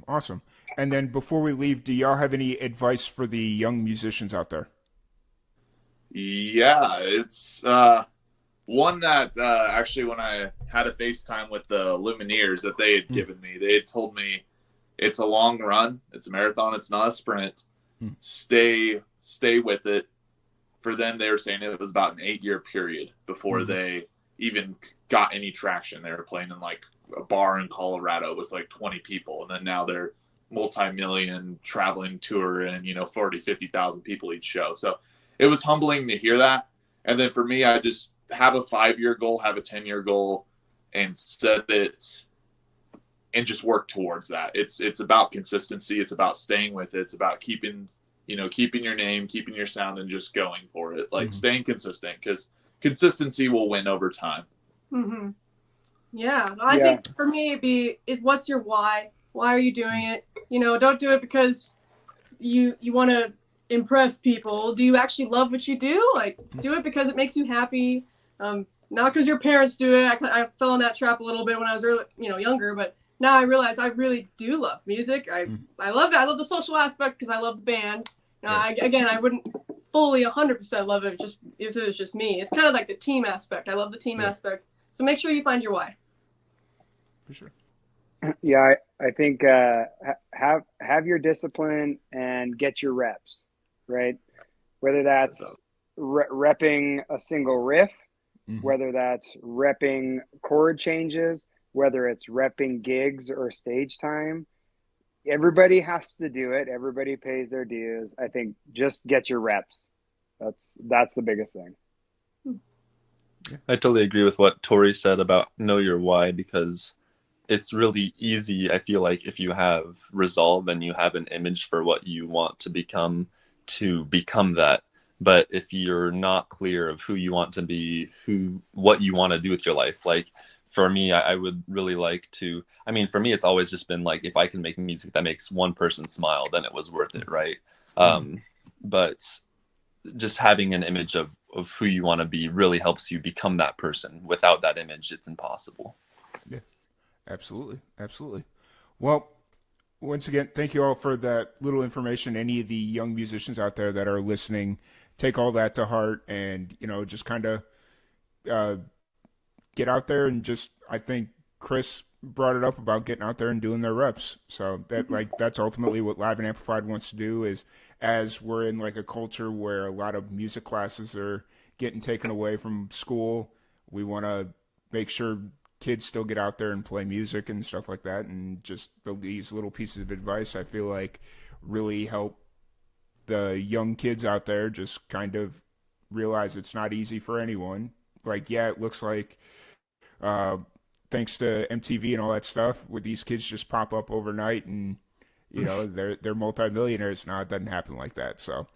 Awesome. And then before we leave, do y'all have any advice for the young musicians out there? Yeah, it's one that actually when I had a FaceTime with the Lumineers that they had Hmm. given me, they had told me it's a long run, it's a marathon, it's not a sprint. Hmm. Stay with it. For them, they were saying it was about an 8 year period before Hmm. they even got any traction. They were playing in like a bar in Colorado with like 20 people, and then now they're multi-million traveling tour and 40 50,000 people each show. So it was humbling to hear that. And then for me, I just have a 5 year goal, have a 10 year goal, and set it and just work towards that. It's about consistency. It's about staying with it. It's about keeping your name, keeping your sound, and just going for it. Like Hmm. staying consistent because consistency will win over time. Hmm. Yeah, I Yeah, think for me, what's your why? Why are you doing it? Don't do it because you want to impress people. Do you actually love what you do? Like, do it because it makes you happy. Not because your parents do it. I fell in that trap a little bit when I was younger, but now I realize I really do love music. I love it. I love the social aspect because I love the band. Yeah, I wouldn't fully 100% love it just if it was just me. It's kind of like the team aspect. I love the team yeah, aspect. So make sure you find your why. for sure. yeah. I think have your discipline and get your reps, right? Whether that's repping a single riff, Hmm. whether that's repping chord changes, whether it's repping gigs or stage time. Everybody has to do it. Everybody pays their dues. I think just get your reps. That's the biggest thing. Yeah. I totally agree with what Tori said about know your why because it's really easy, I feel like, if you have resolve and you have an image for what you want to become that. But if you're not clear of who you want to be, what you want to do with your life, like for me, I would really like to. I mean, for me, it's always just been like if I can make music that makes one person smile, then it was worth it, right? Hmm. But just having an image of who you want to be really helps you become that person. Without that image, it's impossible. Yeah, absolutely, absolutely. Well, once again, thank you all for that little information. Any of the young musicians out there that are listening, take all that to heart, and just kind of uh, get out there and just. I think Chris brought it up about getting out there and doing their reps. So that's ultimately what Live and Amplified wants to do. Is as we're in like a culture where a lot of music classes are getting taken away from school, we want to make sure kids still get out there and play music and stuff like that. And just these little pieces of advice, I feel like, really help the young kids out there just kind of realize it's not easy for anyone. Like, yeah, it looks like uh, thanks to MTV and all that stuff, where these kids just pop up overnight and they're multimillionaires now. It doesn't happen like that. So